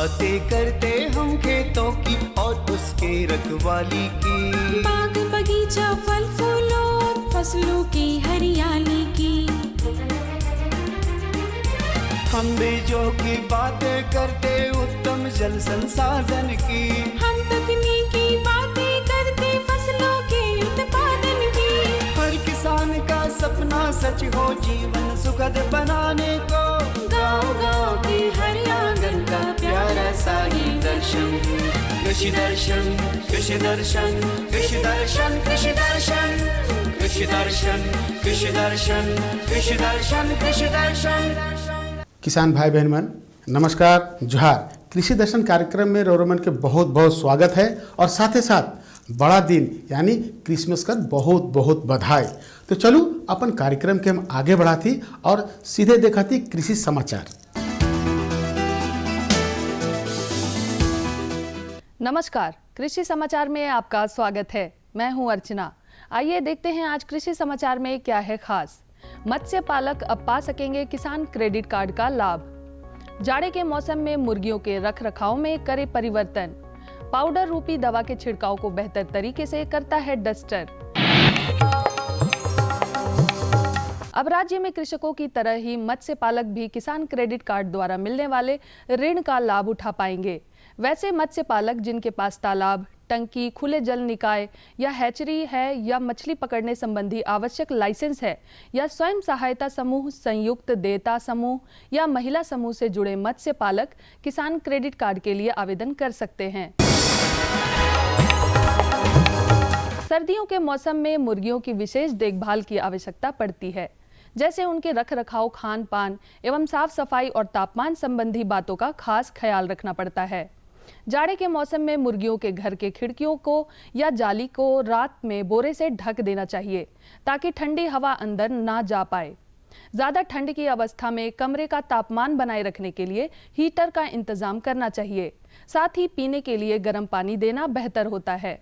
बातें करते हम खेतों की और उसके रखवाली की, बाग बगीचा फल फूलों और फसलों की हरियाली की। हम बीजों की बातें करते उत्तम जल संसाधन की, हम तकनीकी बातें करते फसलों के उत्पादन की। हर किसान का सपना सच हो जीवन सुखद बनाने को, गाँव-गाँव के हर आंगन का प्यारा सा ही दर्शन। कृषि दर्शन, कृषि दर्शन, कृषि दर्शन, कृषि दर्शन, कृषि दर्शन, कृषि दर्शन, कृषि दर्शन, कृषि दर्शन। किसान भाई बहन मन नमस्कार, जोहार। कृषि दर्शन कार्यक्रम में रोरोमन के बहुत बहुत स्वागत है और साथ ही साथ बड़ा दिन यानी क्रिसमस का बहुत बहुत बधाई। तो चलो अपन कार्यक्रम के हम आगे बढ़ाती और सीधे देखाती कृषि समाचार। नमस्कार, कृषि समाचार में आपका स्वागत है। मैं हूं अर्चना। आइए देखते हैं आज कृषि समाचार में क्या है खास। मत्स्य पालक अब पा सकेंगे किसान क्रेडिट कार्ड का लाभ। जाड़े के मौसम में मुर्गियों के रखरखाव में करे परिवर्तन। पाउडर रूपी दवा के छिड़काव को बेहतर तरीके से करता है डस्टर। अब राज्य में कृषकों की तरह ही मत्स्य पालक भी किसान क्रेडिट कार्ड द्वारा मिलने वाले ऋण का लाभ उठा पाएंगे। वैसे मत्स्य पालक जिनके पास तालाब, टंकी, खुले जल निकाय या हैचरी है या मछली पकड़ने संबंधी आवश्यक लाइसेंस है या स्वयं सहायता समूह, संयुक्त देयता समूह या महिला समूह से जुड़े मत्स्य पालक किसान क्रेडिट कार्ड के लिए आवेदन कर सकते हैं। सर्दियों के मौसम में मुर्गियों की विशेष देखभाल की आवश्यकता पड़ती है, जैसे उनके रखरखाव, खान पान एवं साफ सफाई और तापमान संबंधी बातों का खास ख्याल रखना पड़ता है। जाड़े के मौसम में मुर्गियों के घर के खिड़कियों को या जाली को रात में बोरे से ढक देना चाहिए ताकि ठंडी हवा अंदर ना जा पाए। ज्यादा ठंड की अवस्था में कमरे का तापमान बनाए रखने के लिए हीटर का इंतजाम करना चाहिए। साथ ही पीने के लिए गर्म पानी देना बेहतर होता है।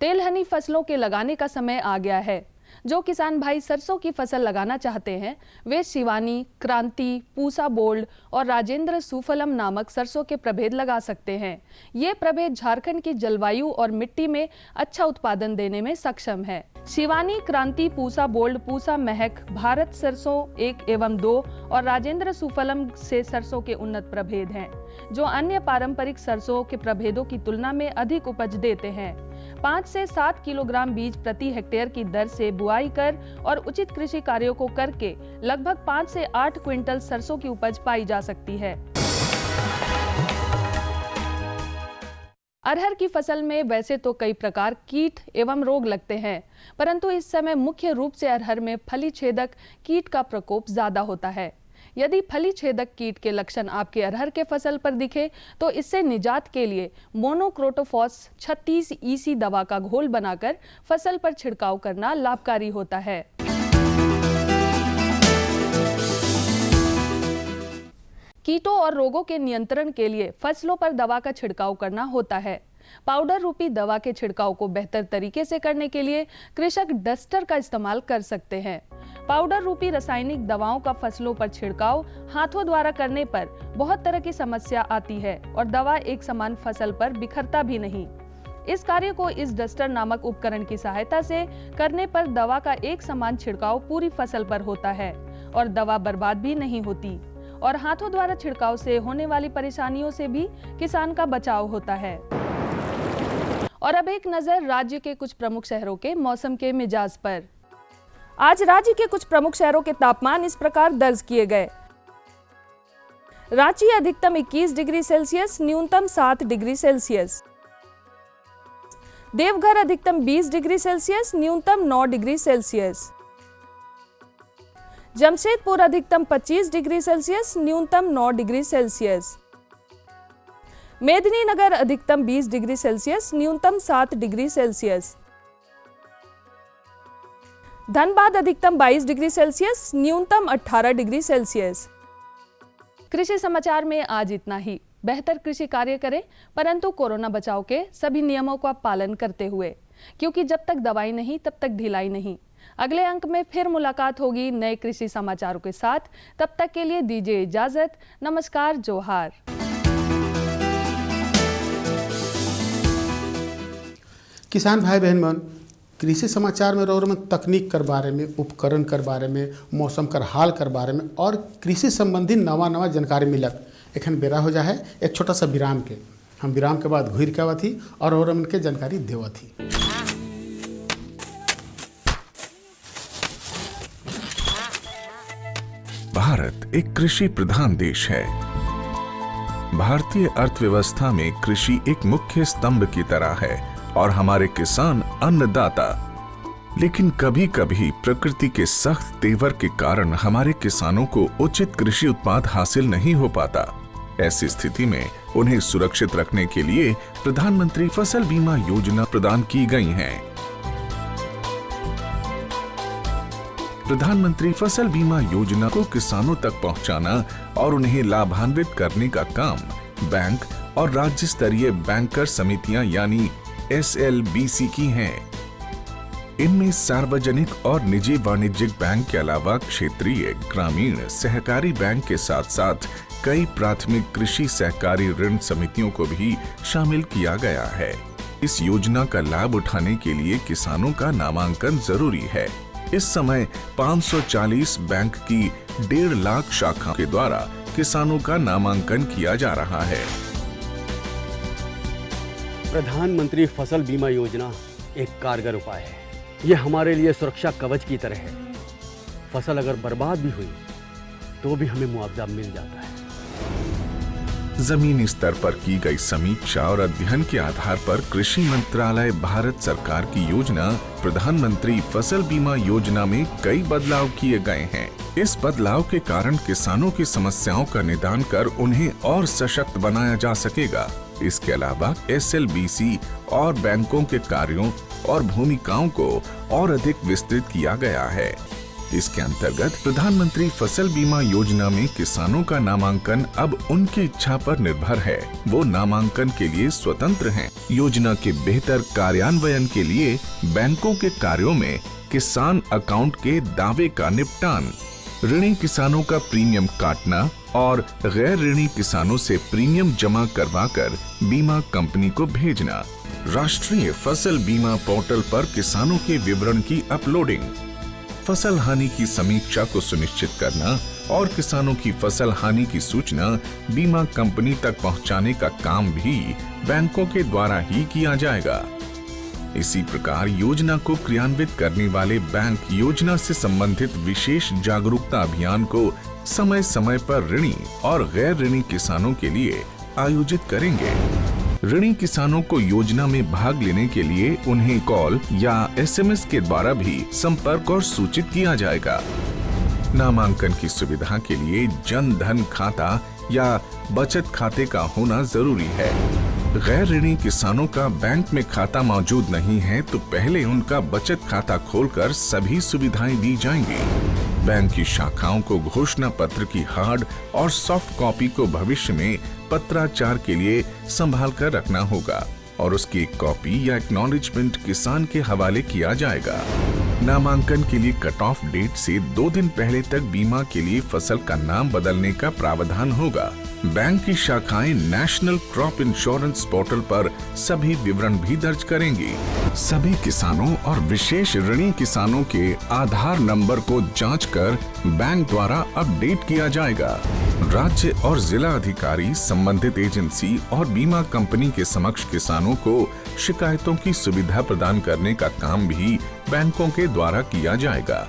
तेलहनी फसलों के लगाने का समय आ गया है। जो किसान भाई सरसों की फसल लगाना चाहते हैं वे शिवानी, क्रांति, पूसा बोल्ड और राजेंद्र सुफलम नामक सरसों के प्रभेद लगा सकते हैं। ये प्रभेद झारखंड की जलवायु और मिट्टी में अच्छा उत्पादन देने में सक्षम है। शिवानी, क्रांति, पूसा बोल्ड, पूसा महक, भारत सरसों 1 एवं 2 और राजेंद्र सुफलम से सरसों के उन्नत प्रभेद हैं, जो अन्य पारंपरिक सरसों के प्रभेदों की तुलना में अधिक उपज देते हैं। 5 से 7 किलोग्राम बीज प्रति हेक्टेयर की दर से बुआई कर और उचित कृषि कार्यों को करके लगभग 5 से 8 क्विंटल सरसों की उपज पाई जा सकती है। अरहर की फसल में वैसे तो कई प्रकार कीट एवं रोग लगते हैं, परंतु इस समय मुख्य रूप से अरहर में फली छेदक कीट का प्रकोप ज्यादा होता है। यदि फली छेदक कीट के लक्षण आपके अरहर के फसल पर दिखे तो इससे निजात के लिए मोनोक्रोटोफॉस 36 EC दवा का घोल बनाकर फसल पर छिड़काव करना लाभकारी होता है। कीटों और रोगों के नियंत्रण के लिए फसलों पर दवा का छिड़काव करना होता है। पाउडर रूपी दवा के छिड़काव को बेहतर तरीके से करने के लिए कृषक डस्टर का इस्तेमाल कर सकते हैं। पाउडर रूपी रासायनिक दवाओं का फसलों पर छिड़काव हाथों द्वारा करने पर बहुत तरह की समस्या आती है और दवा एक समान फसल पर बिखरता भी नहीं। इस कार्य को इस डस्टर नामक उपकरण की सहायता से करने पर दवा का एक समान छिड़काव पूरी फसल पर होता है और दवा बर्बाद भी नहीं होती और हाथों द्वारा छिड़काव से होने वाली परेशानियों से भी किसान का बचाव होता है। और अब एक नजर राज्य के कुछ प्रमुख शहरों के मौसम के मिजाज पर। आज राज्य के कुछ प्रमुख शहरों के तापमान इस प्रकार दर्ज किए गए। रांची अधिकतम 21 डिग्री सेल्सियस, न्यूनतम 7 डिग्री सेल्सियस। देवघर अधिकतम 20 डिग्री सेल्सियस, न्यूनतम 9 डिग्री सेल्सियस। जमशेदपुर अधिकतम 25 डिग्री सेल्सियस, न्यूनतम 9 डिग्री सेल्सियस। मेदिनीनगर अधिकतम 20 डिग्री सेल्सियस, न्यूनतम 7 डिग्री सेल्सियस। धनबाद अधिकतम 22 डिग्री सेल्सियस, न्यूनतम 18 डिग्री सेल्सियस। कृषि समाचार में आज इतना ही। बेहतर कृषि कार्य करें, परंतु कोरोना बचाव के सभी नियमों का पालन करते हुए, क्योंकि जब तक दवाई नहीं तब तक ढिलाई नहीं। अगले अंक में फिर मुलाकात होगी नए कृषि समाचारों के साथ। तब तक के लिए दीजिए इजाजत। नमस्कार, जोहार। किसान भाई बहन मन, कृषि समाचार में रोज में तकनीक कर बारे में, उपकरण कर बारे में, मौसम कर हाल कर बारे में और कृषि संबंधी नवा जानकारी मिलत। एखन बेरा हो जा है एक छोटा सा विराम के। हम विराम के बाद घुर के आवत ही और उनके जानकारी देवत ही। भारत एक कृषि प्रधान देश है। भारतीय अर्थव्यवस्था में कृषि एक मुख्य स्तंभ की तरह है और हमारे किसान अन्नदाता। लेकिन कभी कभी प्रकृति के सख्त तेवर के कारण हमारे किसानों को उचित कृषि उत्पाद हासिल नहीं हो पाता। ऐसी स्थिति में उन्हें सुरक्षित रखने के लिए प्रधानमंत्री फसल बीमा योजना प्रदान की गई है। प्रधानमंत्री फसल बीमा योजना को किसानों तक पहुंचाना और उन्हें लाभान्वित करने का काम बैंक और राज्य स्तरीय बैंकर समितियां यानी SLBC की हैं। इनमें सार्वजनिक और निजी वाणिज्यिक बैंक के अलावा क्षेत्रीय, ग्रामीण, सहकारी बैंक के साथ साथ कई प्राथमिक कृषि सहकारी ऋण समितियों को भी शामिल किया गया है। इस योजना का लाभ उठाने के लिए किसानों का नामांकन जरूरी है। इस समय 540 बैंक की 1.5 लाख शाखाओं के द्वारा किसानों का नामांकन किया जा रहा है। प्रधानमंत्री फसल बीमा योजना एक कारगर उपाय है। यह हमारे लिए सुरक्षा कवच की तरह है। फसल अगर बर्बाद भी हुई तो भी हमें मुआवजा मिल जाता है। जमीनी स्तर पर की गई समीक्षा और अध्ययन के आधार पर कृषि मंत्रालय भारत सरकार की योजना प्रधानमंत्री फसल बीमा योजना में कई बदलाव किए गए हैं। इस बदलाव के कारण किसानों की समस्याओं का निदान कर उन्हें और सशक्त बनाया जा सकेगा। इसके अलावा SLBC और बैंकों के कार्यों और भूमिकाओं को और अधिक विस्तृत किया गया है। इसके अंतर्गत प्रधानमंत्री फसल बीमा योजना में किसानों का नामांकन अब उनकी इच्छा पर निर्भर है। वो नामांकन के लिए स्वतंत्र हैं। योजना के बेहतर कार्यान्वयन के लिए बैंकों के कार्यों में किसान अकाउंट के दावे का निपटान, ऋणी किसानों का प्रीमियम काटना और गैर ऋणी किसानों से प्रीमियम जमा करवाकर बीमा कंपनी को भेजना, राष्ट्रीय फसल बीमा पोर्टल पर किसानों के विवरण की अपलोडिंग, फसल हानि की समीक्षा को सुनिश्चित करना और किसानों की फसल हानि की सूचना बीमा कंपनी तक पहुंचाने का काम भी बैंकों के द्वारा ही किया जाएगा। इसी प्रकार योजना को क्रियान्वित करने वाले बैंक योजना से संबंधित विशेष जागरूकता अभियान को समय समय पर ऋणी और गैर ऋणी किसानों के लिए आयोजित करेंगे। ऋणी किसानों को योजना में भाग लेने के लिए उन्हें कॉल या SMS के द्वारा भी संपर्क और सूचित किया जाएगा। नामांकन की सुविधा के लिए जन धन खाता या बचत खाते का होना जरूरी है। गैर ऋणी किसानों का बैंक में खाता मौजूद नहीं है तो पहले उनका बचत खाता खोलकर सभी सुविधाएं दी जाएंगी। बैंक की शाखाओं को घोषणा पत्र की हार्ड और सॉफ्ट कॉपी को भविष्य में पत्राचार के लिए संभाल कर रखना होगा और उसकी एक कॉपी या एक्नॉलेजमेंट किसान के हवाले किया जाएगा। नामांकन के लिए कट ऑफ डेट से 2 दिन पहले तक बीमा के लिए फसल का नाम बदलने का प्रावधान होगा। बैंक की शाखाएं नेशनल क्रॉप इंश्योरेंस पोर्टल पर सभी विवरण भी दर्ज करेंगी। सभी किसानों और विशेष ऋणी किसानों के आधार नंबर को जांचकर बैंक द्वारा अपडेट किया जाएगा। राज्य और जिला अधिकारी संबंधित एजेंसी और बीमा कंपनी के समक्ष किसानों को शिकायतों की सुविधा प्रदान करने का काम भी बैंकों के द्वारा किया जाएगा।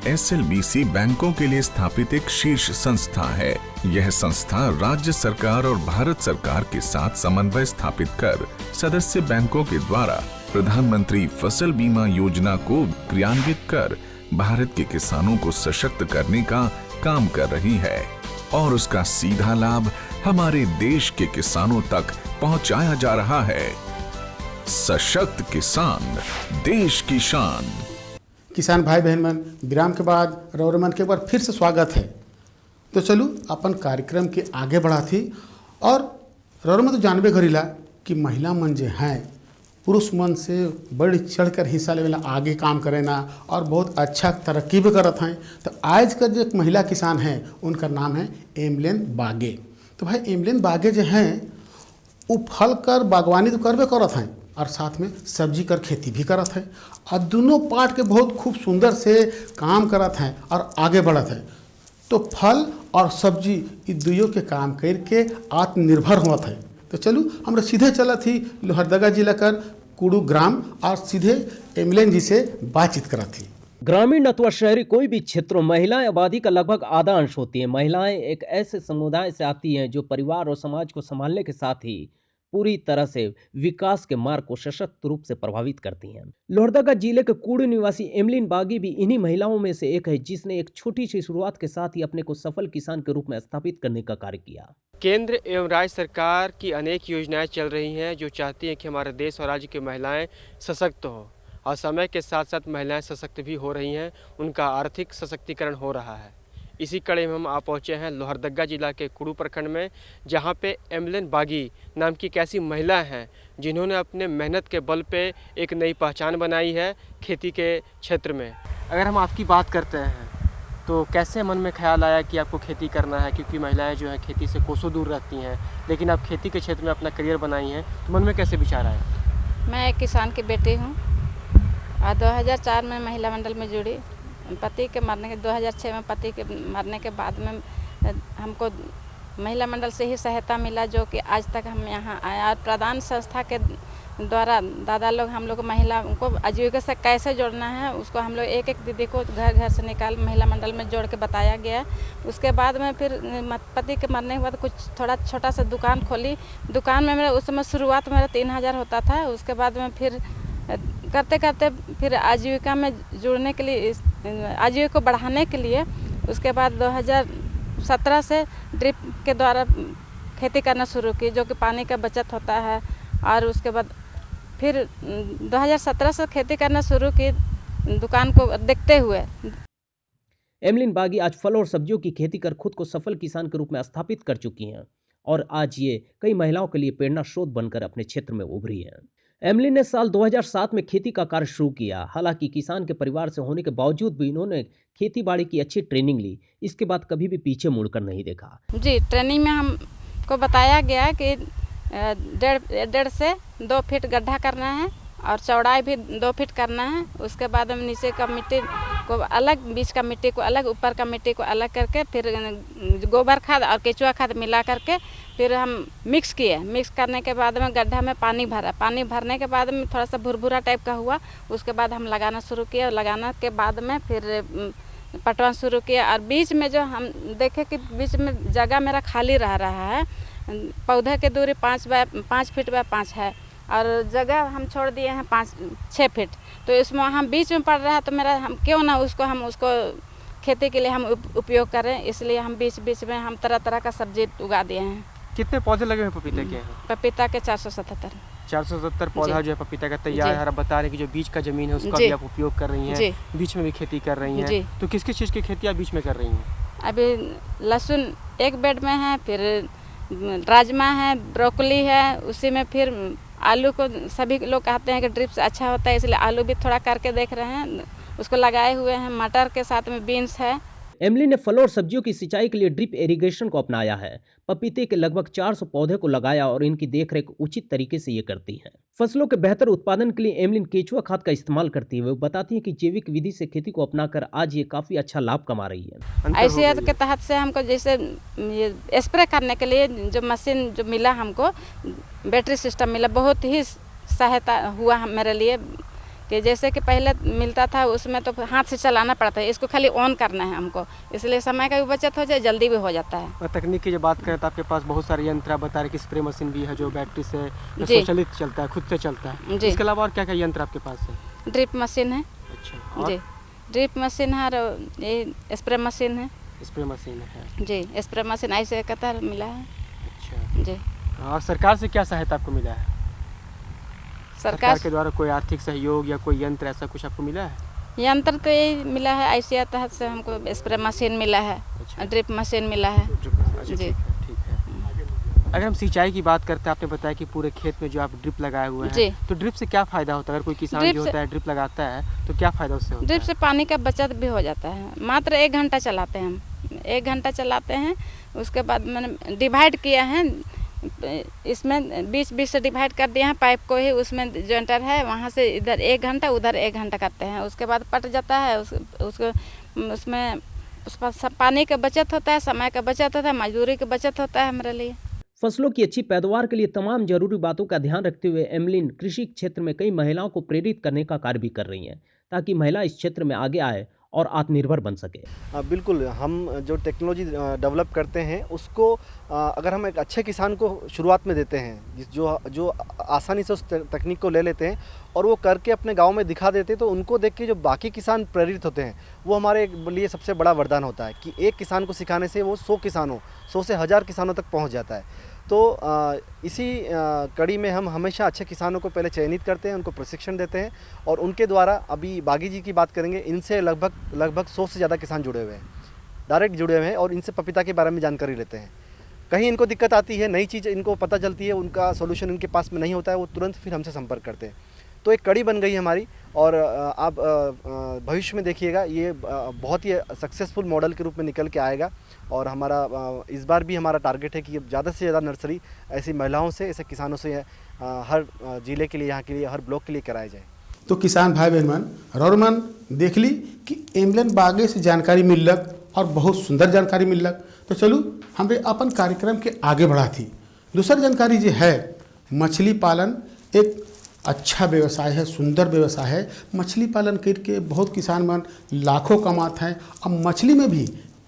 SLBC बैंकों के लिए स्थापित एक शीर्ष संस्था है। यह संस्था राज्य सरकार और भारत सरकार के साथ समन्वय स्थापित कर सदस्य बैंकों के द्वारा प्रधानमंत्री फसल बीमा योजना को क्रियान्वित कर भारत के किसानों को सशक्त करने का काम कर रही है और उसका सीधा लाभ हमारे देश के किसानों तक पहुंचाया जा रहा है। सशक्त किसान, देश की शान। किसान भाई बहन मन, विराम के बाद रौरमन के एक बार फिर से स्वागत है। तो चलू अपन कार्यक्रम के आगे बढ़ा थी और रौरमन तो जानबे करीला कि महिला मन जे हैं पुरुष मन से बढ़ चढ़कर हिस्सा लेवेला, आगे काम करेना और बहुत अच्छा तरक्की भी करत हैं। तो आज का जो एक महिला किसान हैं उनका नाम है एमलेन बागे। तो भाई एमलेन बागे जो हैं वो फल कर बागवानी तो करबे करत हैं और साथ में सब्जी कर खेती भी करत हैं और दोनों पार्ट के बहुत खूब सुंदर से काम करत हैं और आगे बढ़त हैं। तो फल और सब्जी ये दुइयों के काम करके आत्मनिर्भर हुआ है। तो चलू हमरा सीधे चला थी लोहरदगा जिला कर कुड़ू ग्राम और सीधे एमलेन जी से बातचीत करा थी। ग्रामीण अथवा शहरी कोई भी क्षेत्रों महिलाएं आबादी का लगभग आधा अंश होती हैं। महिलाएं एक ऐसे समुदाय से आती हैं जो परिवार और समाज को संभालने के साथ ही पूरी तरह से विकास के मार्ग को सशक्त रूप से प्रभावित करती हैं। लोहरदगा जिले के कुड़ू निवासी एमलिन बागी भी इन्हीं महिलाओं में से एक है जिसने एक छोटी सी शुरुआत के साथ ही अपने को सफल किसान के रूप में स्थापित करने का कार्य किया। केंद्र एवं राज्य सरकार की अनेक योजनाएं चल रही हैं जो चाहती हैं कि हमारे देश और राज्य की महिलाएं सशक्त हो और समय के साथ साथ महिलाएं सशक्त भी हो रही हैं, उनका आर्थिक सशक्तिकरण हो रहा है। इसी कड़ी में हम आ पहुँचे हैं लोहरदगा जिला के कुड़ू प्रखंड में, जहां पे एमलिन बागी नाम की एक ऐसी महिला हैं जिन्होंने अपने मेहनत के बल पे एक नई पहचान बनाई है खेती के क्षेत्र में। अगर हम आपकी बात करते हैं तो कैसे मन में ख्याल आया कि आपको खेती करना है, क्योंकि महिलाएं जो हैं खेती से कोसों दूर रहती हैं, लेकिन आप खेती के क्षेत्र में अपना करियर बनाई हैं, तो मन में कैसे विचार आया? मैं एक किसान की बेटी हूँ और 2004 में महिला मंडल में जुड़ी। पति के मरने के 2006 में पति के मरने के बाद में हमको महिला मंडल से ही सहायता मिला, जो कि आज तक हम यहाँ आए। और प्रधान संस्था के द्वारा दादा लोग हम लोग महिला को आजीविका से कैसे जोड़ना है उसको हम लोग एक एक दीदी को घर घर से निकाल महिला मंडल में जोड़ के बताया गया। उसके बाद में फिर पति के मरने के बाद कुछ थोड़ा छोटा सा दुकान खोली। दुकान में मेरा उस समय शुरुआत मेरा 3000 होता था। उसके बाद में फिर करते करते फिर आजीविका में जुड़ने के लिए, आजीविका को बढ़ाने के लिए उसके बाद 2017 से ड्रिप के द्वारा खेती करना शुरू की, जो कि पानी का बचत होता है। और उसके बाद फिर 2017 से खेती करना शुरू की दुकान को देखते हुए। एमलिन बागी आज फल और सब्जियों की खेती कर खुद को सफल किसान के रूप में स्थापित कर चुकी हैं और आज ये कई महिलाओं के लिए प्रेरणा स्रोत बनकर अपने क्षेत्र में उभरी हैं। एमलिन ने साल 2007 में खेती का कार्य शुरू किया। हालांकि किसान के परिवार से होने के बावजूद भी इन्होंने खेती बाड़ी की अच्छी ट्रेनिंग ली। इसके बाद कभी भी पीछे मुड़कर नहीं देखा। जी, ट्रेनिंग में हमको बताया गया कि 1.5 से 2 फीट गड्ढा करना है और चौड़ाई भी 2 फीट करना है। उसके बाद हम नीचे का मिट्टी को अलग, बीच का मिट्टी को अलग, ऊपर का मिट्टी को अलग करके फिर गोबर खाद और केचुआ खाद मिला करके फिर हम मिक्स किए। मिक्स करने के बाद में गड्ढा में पानी भरा। पानी भरने के बाद में थोड़ा सा भुरभुरा टाइप का हुआ। उसके बाद हम लगाना शुरू किए और लगाने के बाद में फिर पटवन शुरू किया। और बीच में जो हम देखे कि बीच में जगह मेरा खाली रह रहा है, पौधे की दूरी 5 फीट बाय 5 है और जगह हम छोड़ दिए हैं 5-6 फीट। तो इसमें हम बीच में पड़ रहा है, तो मेरा हम क्यों ना उसको खेती के लिए हम उपयोग करें। इसलिए हम बीच बीच में हम तरह तरह का सब्जी उगा दिए हैं। कितने पौधे लगे हैं पपीते के? पपीता के 477 पौधा जो है पपीता का तैयार है। आप बता रहे हैं कि जो बीज का जमीन है उसका भी आप उपयोग कर रही हैं, बीच में भी खेती कर रही हैं। तो किस किस चीज़ की खेती आप बीच में कर रही हैं? अभी लहसुन एक बेड में है, फिर राजमा है, ब्रोकली है, उसी में फिर आलू को सभी लोग कहते हैं कि ड्रिप से अच्छा होता है, इसलिए आलू भी थोड़ा करके देख रहे हैं, उसको लगाए हुए हैं। मटर के साथ में बीन्स है। एमलिन ने फलों और सब्जियों की सिंचाई के लिए ड्रिप इरिगेशन को अपनाया है। पपीते के लगभग 400 पौधे को लगाया और इनकी देखरेख उचित तरीके से ये करती हैं। फसलों के बेहतर उत्पादन के लिए एमलिन केचुआ खाद का इस्तेमाल करती है। वो बताती है कि जैविक विधि से खेती को अपनाकर आज ये काफी अच्छा लाभ कमा रही है। आईसीएआर के तहत से हमको जैसे ये स्प्रे करने के लिए जो मशीन जो मिला, हमको बैटरी सिस्टम मिला, बहुत ही सहायता हुआ मेरे लिए। कि जैसे कि पहले मिलता था उसमें तो हाथ से चलाना पड़ता है, इसको खाली ऑन करना है हमको, इसलिए समय का भी बचत हो जाए, जल्दी भी हो जाता है। और तकनीक की जब बात करें तो आपके पास बहुत सारे यंत्र आप बता रहे कि स्प्रे मशीन भी है जो बैटरी से स्वचालित चलता है, खुद से चलता है। इसके अलावा और क्या क्या यंत्र आपके पास है? ड्रिप मशीन है। अच्छा, जी, ड्रिप मशीन है और ये स्प्रे मशीन है। स्प्रे मशीन है जी, स्प्रे मशीन ऐसे कतर मिला है। अच्छा जी। और सरकार से क्या सहायता आपको मिला है? सरकार के द्वारा कोई आर्थिक सहयोग या कोई यंत्र ऐसा कुछ आपको मिला है? यंत्र तो यही मिला है, आईसीआर तहत से हमको स्प्रे मशीन मिला है। अच्छा। ड्रिप मशीन मिला है। जी, ठीक है। अगर हम सिंचाई की बात करते हैं, आपने बताया कि पूरे खेत में जो आप ड्रिप लगाए हुए जी। हैं, तो ड्रिप से क्या फ़ायदा होता है? अगर कोई किसान ड्रिप जो से- होता है ड्रिप लगाता है तो क्या फ़ायदा उससे होता ड्रिप है? से पानी का बचत भी हो जाता है। मात्र 1 घंटा चलाते हैं हम, 1 घंटा चलाते हैं। उसके बाद मैंने डिवाइड किया है, इसमें 20-20 से डिवाइड कर दिया है पाइप को ही, उसमें जॉइंटर है, वहाँ से इधर 1 घंटा उधर 1 घंटा करते हैं। उसके बाद पट जाता है, उसको उसमें उस पर सब पानी का बचत होता है, समय का बचत होता है, मजदूरी का बचत होता है हमारे लिए। फसलों की अच्छी पैदावार के लिए तमाम जरूरी बातों का ध्यान रखते हुए एमलिन कृषि क्षेत्र में कई महिलाओं को प्रेरित करने का कार्य भी कर रही हैं, ताकि महिला इस क्षेत्र में आगे आए और आत्मनिर्भर बन सके। बिल्कुल, हम जो टेक्नोलॉजी डेवलप करते हैं उसको अगर हम एक अच्छे किसान को शुरुआत में देते हैं, जो आसानी से उस तकनीक को ले लेते हैं और वो करके अपने गांव में दिखा देते हैं, तो उनको देख के जो बाकी किसान प्रेरित होते हैं, वो हमारे लिए सबसे बड़ा वरदान होता है कि एक किसान को सिखाने से वो 100 किसानों 100 से 1000 किसानों तक पहुंच जाता है। तो इसी कड़ी में हम हमेशा अच्छे किसानों को पहले चयनित करते हैं, उनको प्रशिक्षण देते हैं और उनके द्वारा, अभी बागी जी की बात करेंगे, इनसे लगभग 100 से ज़्यादा किसान जुड़े हुए हैं, डायरेक्ट जुड़े हुए हैं और इनसे पपीता के बारे में जानकारी लेते हैं। कहीं इनको दिक्कत आती है, नई चीज़ इनको पता चलती है, उनका सॉल्यूशन इनके पास में नहीं होता है, वो तुरंत फिर हमसे संपर्क करते हैं। तो एक कड़ी बन गई है हमारी और आप भविष्य में देखिएगा ये बहुत ही सक्सेसफुल मॉडल के रूप में निकल के आएगा और हमारा इस बार भी हमारा टारगेट है कि ज़्यादा से ज़्यादा नर्सरी ऐसी महिलाओं से, ऐसे किसानों से हर ज़िले के लिए, यहाँ के लिए, हर ब्लॉक के लिए कराया जाए। तो किसान भाई बहन रौरमन देख ली कि एमलन बागे से जानकारी मिललक और बहुत सुंदर जानकारी मिललक। तो चलू हमें अपन कार्यक्रम के आगे बढ़ा थी। दूसरी जानकारी जो है, मछली पालन एक अच्छा व्यवसाय है, सुंदर व्यवसाय है। मछली पालन करके बहुत किसान मन लाखों कमाते हैं। अब मछली में भी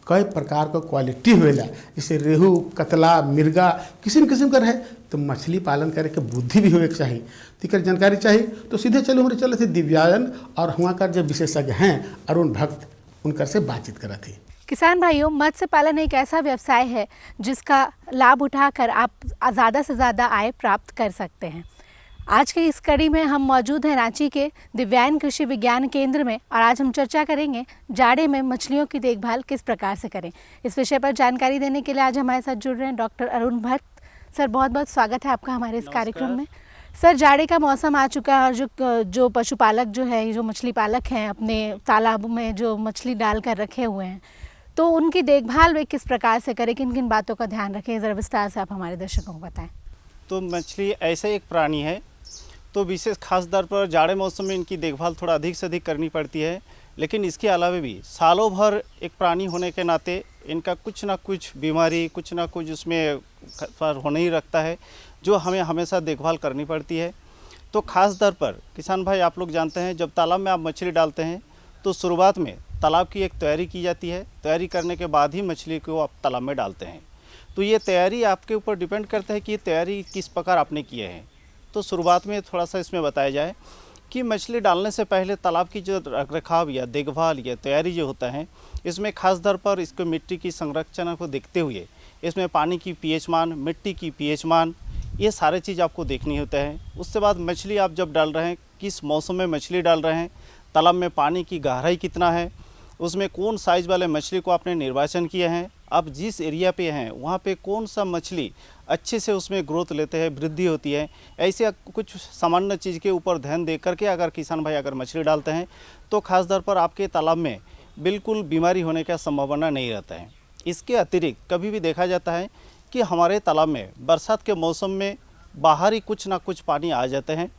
कई प्रकार का क्वालिटी हुएला, जैसे रेहू, कतला, मिर्गा, किस्म किस्म का रहे। तो मछली पालन करे के बुद्धि भी होए के चाहिए, तिकर जानकारी चाहिए। तो सीधे चलो हमारे चले थे दिव्यांग और हुआ कर जो विशेषज्ञ हैं अरुण भक्त, उनकर से बातचीत करा थी। किसान भाइयों, मत्स्य पालन एक ऐसा व्यवसाय है जिसका लाभ उठाकर आप ज़्यादा से ज़्यादा आय प्राप्त कर सकते हैं। आज की इस कड़ी में हम मौजूद हैं रांची के दिव्यांग कृषि विज्ञान केंद्र में और आज हम चर्चा करेंगे जाड़े में मछलियों की देखभाल किस प्रकार से करें। इस विषय पर जानकारी देने के लिए आज हमारे साथ जुड़ रहे हैं डॉक्टर अरुण भट्ट। सर, बहुत बहुत स्वागत है आपका हमारे इस कार्यक्रम में। सर, जाड़े का मौसम आ चुका है और जो पशुपालक जो है, जो मछली पालक हैं, अपने तालाब में जो मछली डाल कर रखे हुए हैं, तो उनकी देखभाल वे किस प्रकार से करें, किन किन बातों का ध्यान रखें, ज़रा विस्तार से आप हमारे दर्शकों को बताएं। तो मछली ऐसे एक प्राणी है, तो विशेष खास तौर पर जाड़े मौसम में इनकी देखभाल थोड़ा अधिक से अधिक करनी पड़ती है। लेकिन इसके अलावा भी सालों भर एक प्राणी होने के नाते इनका कुछ ना कुछ बीमारी, कुछ ना कुछ उसमें होने ही रखता है, जो हमें हमेशा देखभाल करनी पड़ती है। तो खास तौर पर किसान भाई, आप लोग जानते हैं, जब तालाब में आप मछली डालते हैं तो शुरुआत में तालाब की एक तैयारी की जाती है। तैयारी करने के बाद ही मछली को आप तालाब में डालते हैं। तो ये तैयारी आपके ऊपर डिपेंड करता है कि ये तैयारी किस प्रकार आपने किए हैं। तो शुरुआत में थोड़ा सा इसमें बताया जाए कि मछली डालने से पहले तालाब की जो रखरखाव या देखभाल या तैयारी जो होता है, इसमें खास तौर पर इसको मिट्टी की संरचना को देखते हुए इसमें पानी की पीएच मान, मिट्टी की पीएच मान, ये सारे चीज़ आपको देखनी होता है। उसके बाद मछली आप जब डाल रहे हैं, किस मौसम में मछली डाल रहे हैं, तालाब में पानी की गहराई कितना है, उसमें कौन साइज़ वाले मछली को आपने निर्वाचन किए हैं, आप जिस एरिया पे हैं वहाँ पे कौन सा मछली अच्छे से उसमें ग्रोथ लेते हैं, वृद्धि होती है, ऐसे कुछ सामान्य चीज़ के ऊपर ध्यान दे करके अगर किसान भाई अगर मछली डालते हैं तो खास तौर पर आपके तालाब में बिल्कुल बीमारी होने का संभावना नहीं रहता है। इसके अतिरिक्त कभी भी देखा जाता है कि हमारे तालाब में बरसात के मौसम में बाहरी कुछ ना कुछ पानी आ जाते हैं।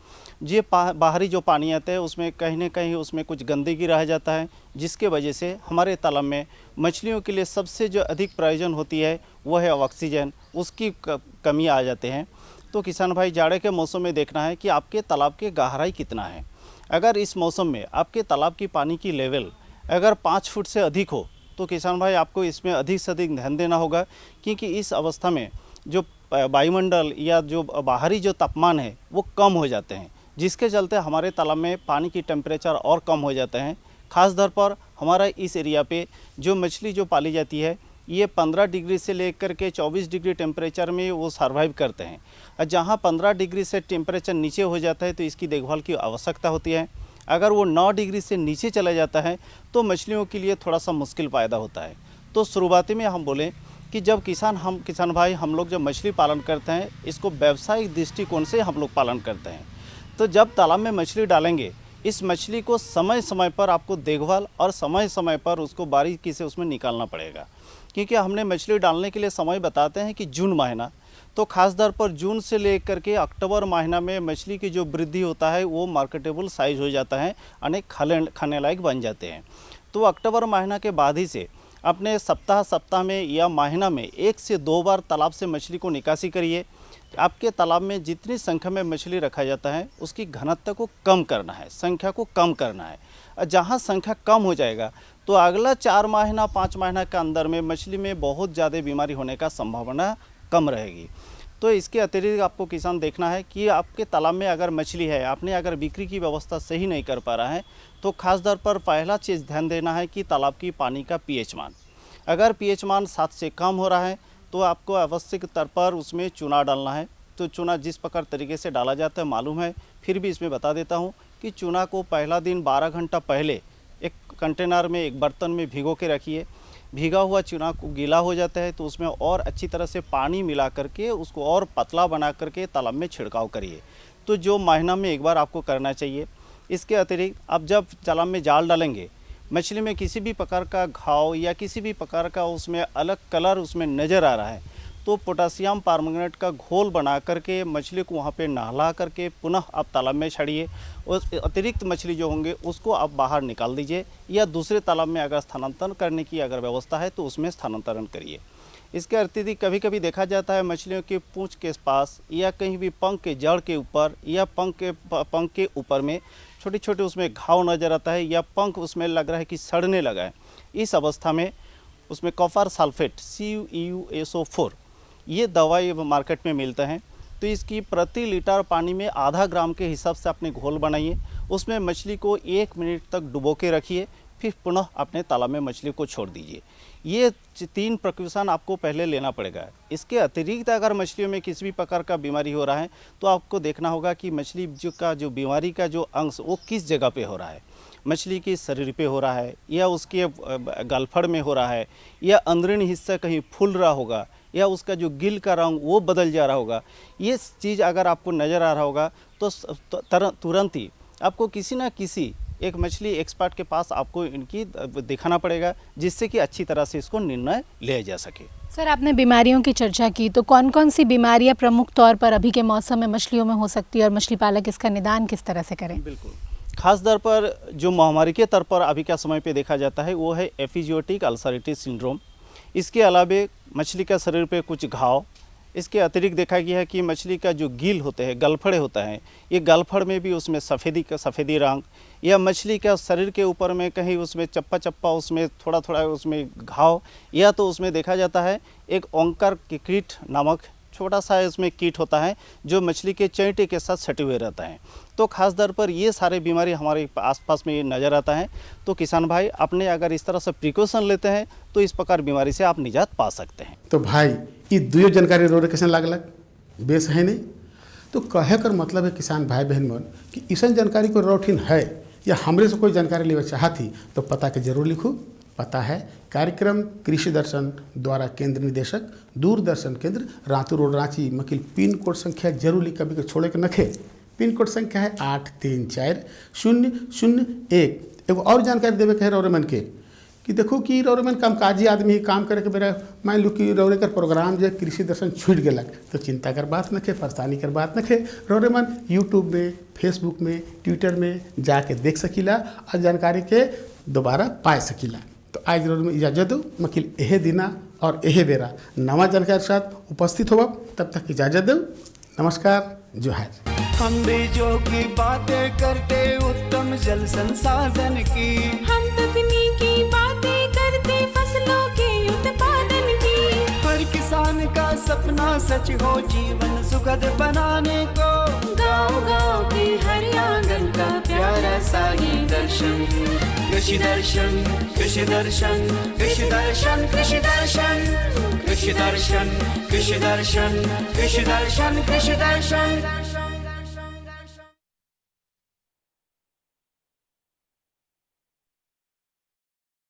ये बाहरी जो पानी आता है उसमें कहीं ना कहीं उसमें कुछ गंदगी रह जाता है, जिसके वजह से हमारे तालाब में मछलियों के लिए सबसे जो अधिक प्रयोजन होती है वो है ऑक्सीजन, उसकी कमी आ जाते हैं। तो किसान भाई, जाड़े के मौसम में देखना है कि आपके तालाब की गहराई कितना है। अगर इस मौसम में आपके तालाब की पानी की लेवल अगर 5 फुट से अधिक हो तो किसान भाई आपको इसमें अधिक से अधिक ध्यान देना होगा, क्योंकि इस अवस्था में जो वायुमंडल या जो बाहरी जो तापमान है वो कम हो जाते हैं, जिसके चलते हमारे तालाब में पानी की टेम्परेचर और कम हो जाते हैं। खास तौर पर हमारा इस एरिया पे जो मछली जो पाली जाती है ये 15 डिग्री से लेकर के 24 डिग्री टेम्परेचर में वो सर्वाइव करते हैं। और जहाँ 15 डिग्री से टेम्परेचर नीचे हो जाता है तो इसकी देखभाल की आवश्यकता होती है। अगर वो 9 डिग्री से नीचे चला जाता है तो मछलियों के लिए थोड़ा सा मुश्किल पैदा होता है। तो शुरुआती में हम बोलें कि जब किसान भाई हम लोग जब मछली पालन करते हैं, इसको व्यावसायिक दृष्टिकोण से हम लोग पालन करते हैं। तो जब तालाब में मछली डालेंगे, इस मछली को समय समय पर आपको देखभाल और समय समय पर उसको बारीकी से उसमें निकालना पड़ेगा, क्योंकि हमने मछली डालने के लिए समय बताते हैं कि जून महीना, तो खास तौर पर जून से लेकर के अक्टूबर महीना में मछली की जो वृद्धि होता है वो मार्केटेबल साइज हो जाता है, अनेक खाने लायक बन जाते हैं। तो अक्टूबर महीना के बाद ही से अपने सप्ताह में या महीना में 1 से 2 बार तालाब से मछली को निकासी करिए। आपके तालाब में जितनी संख्या में मछली रखा जाता है उसकी घनत्व को कम करना है, संख्या को कम करना है। और जहाँ संख्या कम हो जाएगा तो अगला 4 महीना 5 महीना के अंदर में मछली में बहुत ज़्यादा बीमारी होने का संभावना कम रहेगी। तो इसके अतिरिक्त आपको किसान देखना है कि आपके तालाब में अगर मछली है, आपने अगर बिक्री की व्यवस्था सही नहीं कर पा रहा है, तो खास तौर पर पहला चीज़ ध्यान देना है कि तालाब की पानी का पीएच मान, अगर पीएच मान 7 से कम हो रहा है तो आपको आवश्यक तौर पर उसमें चूना डालना है। तो चूना जिस प्रकार तरीके से डाला जाता है मालूम है, फिर भी इसमें बता देता हूँ कि चूना को पहला दिन 12 घंटा पहले एक कंटेनर में, एक बर्तन में भिगो के रखिए। भीगा हुआ चूना को गीला हो जाता है तो उसमें और अच्छी तरह से पानी मिला करके उसको और पतला बना करके तालाब में छिड़काव करिए। तो जो महीना में एक बार आपको करना चाहिए। इसके अतिरिक्त आप जब तालाब में जाल डालेंगे, मछली में किसी भी प्रकार का घाव या किसी भी प्रकार का उसमें अलग कलर उसमें नज़र आ रहा है, तो पोटासियम परमंगनेट का घोल बना करके मछली को वहाँ पे नहला करके पुनः आप तालाब में छड़िए। उस अतिरिक्त मछली जो होंगे उसको आप बाहर निकाल दीजिए, या दूसरे तालाब में अगर स्थानांतरण करने की अगर व्यवस्था है तो उसमें स्थानांतरण करिए। इसके अतिरिक्त कभी कभी देखा जाता है मछलियों के पूंछ के पास या कहीं भी पंख के जड़ के ऊपर या पंख के ऊपर में छोटे छोटे उसमें घाव नज़र आता है, या पंख उसमें लग रहा है कि सड़ने लगा है। इस अवस्था में उसमें कॉपर सल्फेट CuSO4 ये दवाई मार्केट में मिलता है। तो इसकी प्रति लीटर पानी में आधा ग्राम के हिसाब से अपने घोल बनाइए, उसमें मछली को 1 मिनट तक डुबो के रखिए, फिर पुनः अपने तालाब में मछली को छोड़ दीजिए। ये 3 प्रिकॉशन आपको पहले लेना पड़ेगा। इसके अतिरिक्त अगर मछलियों में किसी भी प्रकार का बीमारी हो रहा है तो आपको देखना होगा कि मछली जो बीमारी का जो अंश वो किस जगह पे हो रहा है। मछली के शरीर पे हो रहा है, या उसके गलफड़ में हो रहा है, या अंदरूनी हिस्सा कहीं फूल रहा होगा, या उसका जो गिल का रंग वो बदल जा रहा होगा। ये चीज़ अगर आपको नज़र आ रहा होगा तो तुरंत ही आपको किसी ना किसी एक मछली एक्सपर्ट के पास आपको इनकी दिखाना पड़ेगा, जिससे कि अच्छी तरह से इसको निर्णय लिया जा सके। सर, आपने बीमारियों की चर्चा की, तो कौन कौन सी बीमारियां प्रमुख तौर पर अभी के मौसम में मछलियों में हो सकती है और मछली पालक इसका निदान किस तरह से करें? बिल्कुल, खास तौर पर जो महामारी के तौर पर अभी का समय पे देखा जाता है वो है एपिज़ोटिक अल्सरेटिव सिंड्रोम। इसके अलावा मछली का शरीर पे कुछ घाव। इसके अतिरिक्त देखा गया है कि मछली का जो गिल होते हैं, गलफड़े होता है, ये गलफड़ में भी उसमें सफ़ेदी रंग, या मछली का शरीर के ऊपर में कहीं उसमें चप्पा उसमें थोड़ा थोड़ा उसमें घाव, या तो उसमें देखा जाता है एक ओंकार कीट नामक छोटा सा उसमें कीट होता है जो मछली के चैंटे के साथ सटे हुए रहता है। तो खास तौर पर ये सारे बीमारी हमारे आसपास में नज़र आता है। तो किसान भाई अपने अगर इस तरह से प्रिकॉशन लेते हैं तो इस प्रकार बीमारी से आप निजात पा सकते हैं। तो भाई ये दुयो जानकारी रो कैसे लागलक बेस है नहीं, तो कहे कर मतलब है किसान भाई बहन मन कि इसन जानकारी को रोठिन है या हमरे से कोई जानकारी लेना चाहती तो पता के जरूर लिखू। पता है कार्यक्रम कृषि दर्शन द्वारा केंद्र निदेशक दूरदर्शन केंद्र रातू रोड रांची मकिल पिन कोड संख्या जरूर लिख कभी छोड़े के नखे। पिन कोड संख्या है 834001। एगो और जानकारी देवे के है रौरेमन के कि देखो कि रौरेमन कामकाजी आदमी काम करे के बेरा मान लो कि रौरे कर प्रोग्राम जो कृषि दर्शन छूट गलक तो चिंता कर बात नखे, परेशानी कर बात नखे। रौरेमन यूट्यूब में, फेसबुक में, ट्विटर में जाके देख सकीला और जानकारी के दोबारा पाए सकीला। तो आज जरूर में इजाजत दो, मकिल एहे दिना और एहे बेरा नवा जानकारी के साथ उपस्थित होगा। तब तक इजाजत दो, नमस्कार, जोहार। हम भी जो की बातें करते उत्तम जल संसाधन की, हम तकनीकी बातें करते फसलों के उत्पादन की। हर किसान का सपना सच हो जीवन सुखद बनाने को, गाँव-गाँव के हर आंगन का प्यारा सा ये दर्शन। कृषि दर्शन, कृषि दर्शन, कृषि दर्शन, कृषि दर्शन, कृषि दर्शन, कृषि दर्शन, कृषि दर्शन, कृषि दर्शन।